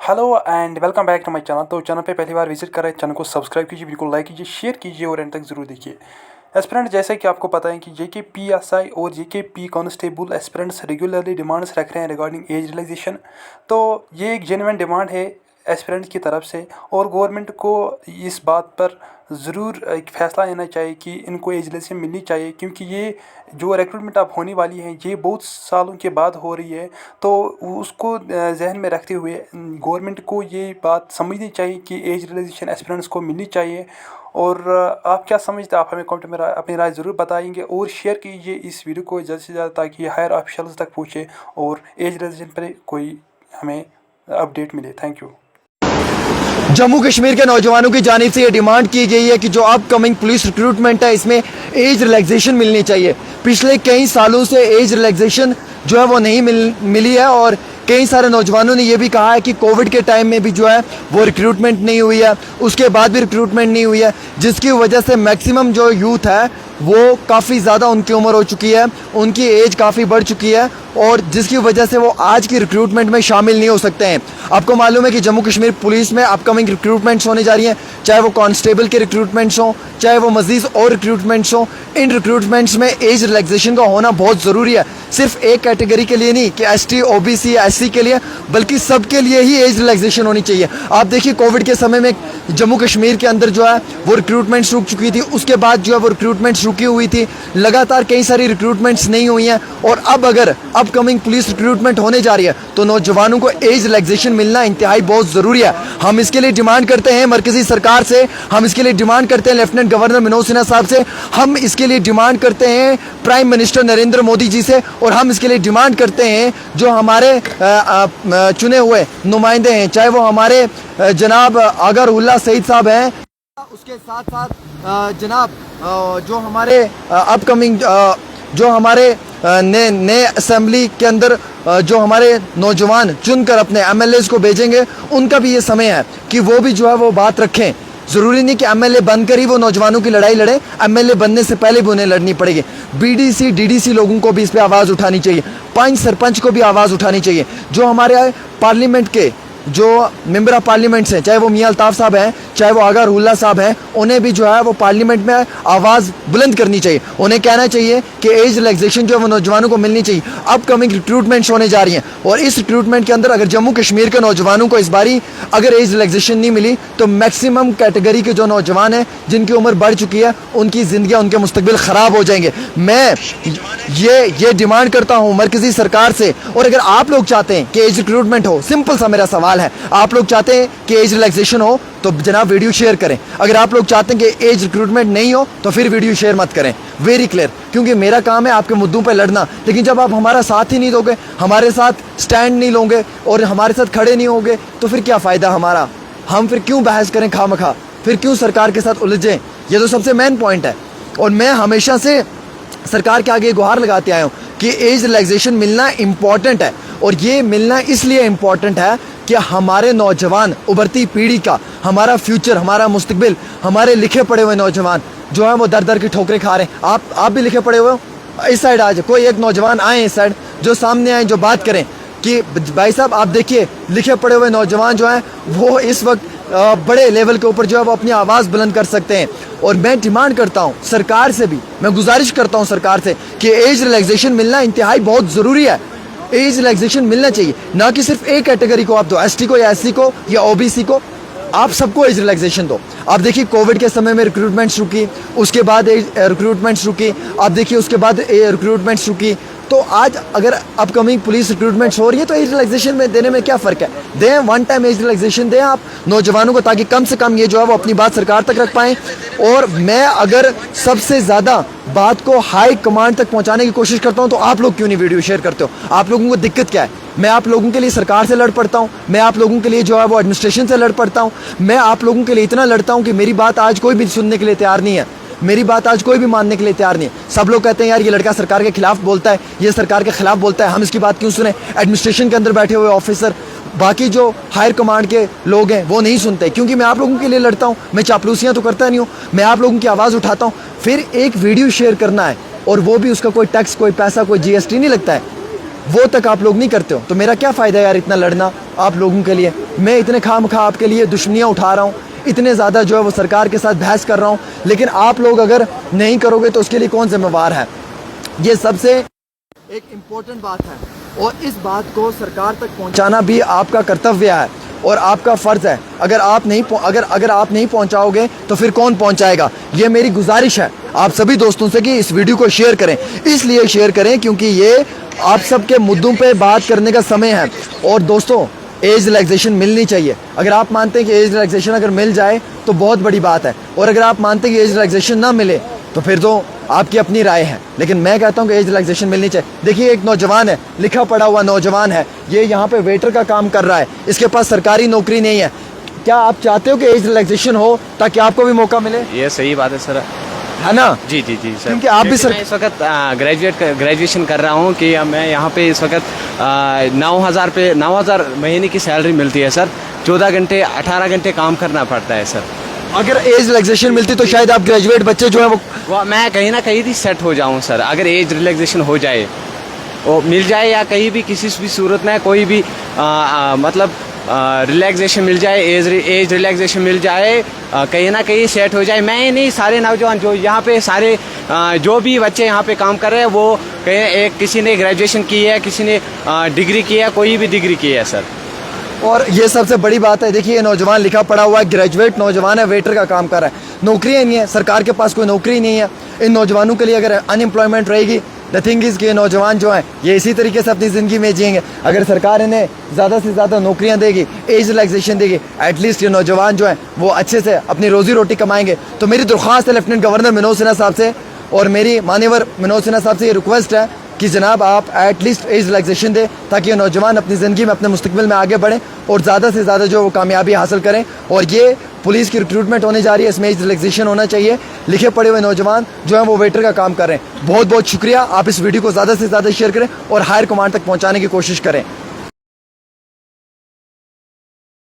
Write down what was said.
Hello and welcome back to my channel. तो channel पे पहली बार विजिट कर रहे हैं, चैनल को सब्सक्राइब कीजिए, बिल्कुल लाइक कीजिए, शेयर कीजिए और एंड तक जरूर देखिए। एस्पिरेंट, जैसे कि आपको पता है कि JKPSI और JKP constable aspirants regularly demands रख रहे हैं रिगार्डिंग एज रिलैक्सेशन। तो ये एक जेन्युइन डिमांड है एस्पिरेंट की तरफ से और गवर्नमेंट को इस बात पर ज़रूर एक फ़ैसला लेना चाहिए कि इनको एज रिलैक्सेशन मिलनी चाहिए, क्योंकि ये जो रिक्रूटमेंट अब होने वाली है ये बहुत सालों के बाद हो रही है। तो उसको जहन में रखते हुए गवर्नमेंट को ये बात समझनी चाहिए कि एज रिलैक्सेशन एस्पिरेंट्स को मिलनी चाहिए। और आप क्या समझते हैं, आप हमें कमेंट में अपनी राय ज़रूर बताएंगे और शेयर कीजिए इस वीडियो को ज़्यादा से ज़्यादा, ताकि ये हायर ऑफिशियल्स तक पहुँचे और एज रिलैक्सेशन पर कोई हमें अपडेट मिले। Thank you. जम्मू कश्मीर के नौजवानों की जानिब से ये डिमांड की गई है कि जो अपकमिंग पुलिस रिक्रूटमेंट है इसमें एज रिलैक्सेशन मिलनी चाहिए। पिछले कई सालों से एज रिलैक्सेशन जो है वो नहीं मिली है और कई सारे नौजवानों ने ये भी कहा है कि कोविड के टाइम में भी जो है वो रिक्रूटमेंट नहीं हुई है, उसके बाद भी रिक्रूटमेंट नहीं हुई है, जिसकी वजह से मैक्सिमम जो यूथ है वो काफ़ी ज़्यादा उनकी उम्र हो चुकी है, उनकी एज काफ़ी बढ़ चुकी है और जिसकी वजह से वो आज की रिक्रूटमेंट में शामिल नहीं हो सकते हैं। आपको मालूम है कि जम्मू कश्मीर पुलिस में अपकमिंग रिक्रूटमेंट्स होने जा रही हैं, चाहे वो कांस्टेबल के रिक्रूटमेंट्स हों, चाहे वो मजीद और रिक्रूटमेंट्स हों। इन रिक्रूटमेंट्स में एज रिलैक्सेशन का होना बहुत ज़रूरी है, सिर्फ एक कैटेगरी के लिए नहीं कि ST OBC SC के लिए, बल्कि सबके लिए ही एज रिलैक्सेशन होनी चाहिए। आप देखिए कोविड के समय में जम्मू कश्मीर के अंदर जो है वो रिक्रूटमेंट्स रुक चुकी थी, उसके बाद जो है वो रिक्रूटमेंट्स रुकी हुई थी, लगातार कई सारी रिक्रूटमेंट्स नहीं हुई हैं और अब अगर अपकमिंग पुलिस रिक्रूटमेंट होने जा रही है तो नौजवानों को एज रिलैक्सेशन मिलना इंतहाई बहुत ज़रूरी है। हम इसके लिए डिमांड करते हैं मरकज़ी सरकार से, हम इसके लिए डिमांड करते हैं लेफ्टिनेंट गवर्नर मनोज सिन्हा साहब से, हम इसके लिए डिमांड करते हैं प्राइम मिनिस्टर नरेंद्र मोदी जी से और हम इसके लिए डिमांड करते हैं जो हमारे चुने हुए नुमाइंदे हैं, चाहे वो हमारे जनाब अगर उल्ला सईद साहब हैं, उसके साथ साथ जनाब जो हमारे अपकमिंग जो हमारे नए असेंबली के अंदर जो हमारे नौजवान चुनकर अपने MLAs को भेजेंगे, उनका भी ये समय है कि वो भी जो है वो बात रखें। ज़रूरी नहीं कि MLA बनकर ही वो नौजवानों की लड़ाई लड़े, MLA बनने से पहले भी उन्हें लड़नी पड़ेगी। BDC DDC लोगों को भी इस पर आवाज़ उठानी चाहिए, पंच सरपंच को भी आवाज़ उठानी चाहिए। जो हमारे पार्लियामेंट के जो मेंबर ऑफ पार्लियामेंट्स हैं, चाहे वो मियां अल्ताफ़ साहब हैं, चाहे वो आगा रुल्ला साहब हैं, उन्हें भी जो है वो पार्लियामेंट में आवाज़ बुलंद करनी चाहिए। उन्हें कहना चाहिए कि एज रिलैक्सेशन जो है वो नौजवानों को मिलनी चाहिए। अपकमिंग रिक्रूटमेंट्स होने जा रही हैं और इस रिक्रूटमेंट के अंदर अगर जम्मू कश्मीर के नौजवानों को इस बारी अगर एज रिलैक्सेशन नहीं मिली तो मैक्सिमम कैटेगरी के जो नौजवान हैं जिनकी उम्र बढ़ चुकी है उनकी ज़िंदगी, उनके मुस्तकबिल ख़राब हो जाएंगे। मैं ये डिमांड करता हूँ मरकज़ी सरकार से। और अगर आप लोग चाहते हैं कि एज रिक्रूटमेंट हो, सिंपल सा मेरा सवाल है, आप लोग चाहते हैं कि एज रिलैक्सेशन हो तो जनाब वीडियो शेयर करें। अगर आप लोग चाहते हैं कि एज रिक्रूटमेंट नहीं हो तो फिर वीडियो शेयर मत करें। वेरी क्लियर, क्योंकि मेरा काम है आपके मुद्दों पर लड़ना, लेकिन जब आप हमारा साथ ही नहीं दोगे, हमारे साथ स्टैंड नहीं लोगे और हमारे साथ खड़े नहीं होगे तो फिर क्या फ़ायदा हमारा? हम फिर क्यों बहस करें खामखा, फिर क्यों सरकार के साथ उलझें? ये तो सबसे मेन पॉइंट है। और मैं हमेशा से सरकार के आगे गुहार लगाते आया हूँ कि एज रिलैक्सेशन मिलना इम्पॉर्टेंट है और ये मिलना इसलिए इम्पॉर्टेंट है कि हमारे नौजवान, उभरती पीढ़ी का, हमारा फ्यूचर, हमारा मुस्तकबिल, हमारे लिखे पढ़े हुए नौजवान जो है वो दर दर की ठोकरें खा रहे हैं। आप भी लिखे पढ़े हुए हो, इस साइड आ जाए, कोई एक नौजवान आए इस साइड जो सामने आए, जो बात करें कि भाई साहब आप देखिए लिखे पढ़े हुए नौजवान जो हैं वो इस वक्त बड़े लेवल के ऊपर जो है वो अपनी आवाज़ बुलंद कर सकते हैं। और मैं डिमांड करता हूँ सरकार से भी, मैं गुजारिश करता हूँ सरकार से कि एज रिलैक्सेशन मिलना इंतहाई बहुत ज़रूरी है। एज रिलैक्सेशन मिलना चाहिए, ना कि सिर्फ एक कैटेगरी को आप दो, ST को या SC को या OBC को, आप सबको एज रिलैक्सेशन दो। आप देखिए कोविड के समय में रिक्रूटमेंट्स रुकी, उसके बाद रिक्रूटमेंट्स रुकी, आप देखिए उसके बाद रिक्रूटमेंट्स रुकी। तो आज अगर अपकमिंग पुलिस रिक्रूटमेंट्स हो रही है तो एज रिलैक्सेशन में देने में क्या फ़र्क है? दें, वन टाइम एज रिलैक्सेशन दें आप नौजवानों को, ताकि कम से कम ये जो है वो अपनी बात सरकार तक रख पाएँ। और मैं अगर सबसे ज़्यादा बात को हाई कमांड तक पहुंचाने की कोशिश करता हूं तो आप लोग क्यों नहीं वीडियो शेयर करते हो? आप लोगों को दिक्कत क्या है? मैं आप लोगों के लिए सरकार से लड़ पड़ता हूं, मैं आप लोगों के लिए जो है वो एडमिनिस्ट्रेशन से लड़ पड़ता हूं, मैं आप लोगों के लिए इतना लड़ता हूं कि मेरी बात आज कोई भी सुनने के लिए तैयार नहीं है, मेरी बात आज कोई भी मानने के लिए तैयार नहीं है। सब लोग कहते हैं यार ये लड़का सरकार के खिलाफ बोलता है, ये सरकार के खिलाफ बोलता है, हम इसकी बात क्यों सुने? एडमिनिस्ट्रेशन के अंदर बैठे हुए ऑफिसर, बाकी जो हायर कमांड के लोग हैं वो नहीं सुनते, क्योंकि मैं आप लोगों के लिए लड़ता हूँ। मैं चापलूसियाँ तो करता नहीं हूँ, मैं आप लोगों की आवाज़ उठाता हूँ। फिर एक वीडियो शेयर करना है और वो भी उसका कोई टैक्स, कोई पैसा, कोई GST नहीं लगता है। वो तक आप लोग नहीं करते हो, तो मेरा क्या फ़ायदा यार इतना लड़ना आप लोगों के लिए। मैं इतने खामखा आपके लिए दुश्मनियाँ उठा रहा हूँ, इतने ज़्यादा जो है वो सरकार के साथ बहस कर रहा हूँ, लेकिन आप लोग अगर नहीं करोगे तो उसके लिए कौन जिम्मेवार है। ये सबसे एक इम्पोर्टेंट बात है और इस बात को सरकार तक पहुँचाना भी आपका कर्तव्य है और आपका फ़र्ज़ है। अगर आप नहीं पहुंचाओगे तो फिर कौन पहुंचाएगा। ये मेरी गुजारिश है आप सभी दोस्तों से कि इस वीडियो को शेयर करें, इसलिए शेयर करें क्योंकि ये आप सबके मुद्दों पे बात करने का समय है। और दोस्तों, एज रिलैक्सेशन मिलनी चाहिए। अगर आप मानते हैं कि एज रिलैक्सेशन अगर मिल जाए तो बहुत बड़ी बात है, और अगर आप मानते हैं कि एज रिलैक्सेशन ना मिले तो फिर तो आपकी अपनी राय है, लेकिन मैं कहता हूं कि एज रिलैक्सेशन मिलनी चाहिए। देखिए, एक नौजवान है, लिखा पढ़ा हुआ नौजवान है, ये यहाँ पे वेटर का काम कर रहा है, इसके पास सरकारी नौकरी नहीं है। क्या आप चाहते हो कि एज रिलैक्सेशन हो ताकि आपको भी मौका मिले? ये सही बात है सर, है ना? जी जी जी सर, क्योंकि आप भी मैं इस वक्त ग्रेजुएशन कर रहा हूँ कि मैं यहाँ पे इस वक्त 9,000 महीने की सैलरी मिलती है सर। 14 घंटे 18 घंटे काम करना पड़ता है सर। अगर एज रिलैक्सेशन मिलती तो शायद आप ग्रेजुएट बच्चे जो है वो मैं कहीं ना कहीं भी सेट हो जाऊँ सर, अगर एज रिलैक्सेशन हो जाए, वो मिल जाए या कहीं भी किसी भी सूरत में कोई भी मतलब रिलैक्सेशन मिल जाए, एज रिलैक्सेशन मिल जाए, कहीं ना कहीं सेट हो जाए। मैं नहीं, सारे नौजवान जो यहाँ पे सारे जो भी बच्चे यहाँ पे काम कर रहे हैं वो किसी ने ग्रेजुएशन की है, किसी ने डिग्री की है, कोई भी डिग्री की है सर। और ये सबसे बड़ी बात है। देखिए, ये नौजवान लिखा पढ़ा हुआ है, ग्रेजुएट नौजवान है, वेटर का काम कर रहा है, नौकरियाँ नहीं है, सरकार के पास कोई नौकरी नहीं है। इन नौजवानों के लिए अगर अनएम्प्लॉयमेंट रहेगी, द थिंग इज़ कि नौजवान जो हैं ये इसी तरीके से अपनी ज़िंदगी में जिएंगे। अगर सरकार इन्हें ज़्यादा से ज़्यादा नौकरियां देगी, एज रिलैक्सेशन देगी, एटलीस्ट ये नौजवान जो हैं वो अच्छे से अपनी रोज़ी रोटी कमाएंगे। तो मेरी दरख्वास्त है लेफ्टिनेंट गवर्नर मनोज सिन्हा साहब से और मेरी मान्यवर मनोज सिन्हा साहब से ये रिक्वेस्ट है कि जनाब आप एटलीस्ट एज रिलैक्सेशन दें ताकि ये नौजवान अपनी ज़िंदगी में अपने मुस्तकबिल में आगे बढ़ें और ज़्यादा से ज़्यादा जो वो कामयाबी हासिल करें। और ये पुलिस की रिक्रूटमेंट होने जा रही है, इसमें एज रिलैक्सेशन होना चाहिए। लिखे पढ़े हुए नौजवान जो है वो वेटर का काम कर रहे हैं। बहुत बहुत शुक्रिया। आप इस वीडियो को ज़्यादा से ज़्यादा शेयर करें और हायर कमांड तक पहुँचाने की कोशिश करें।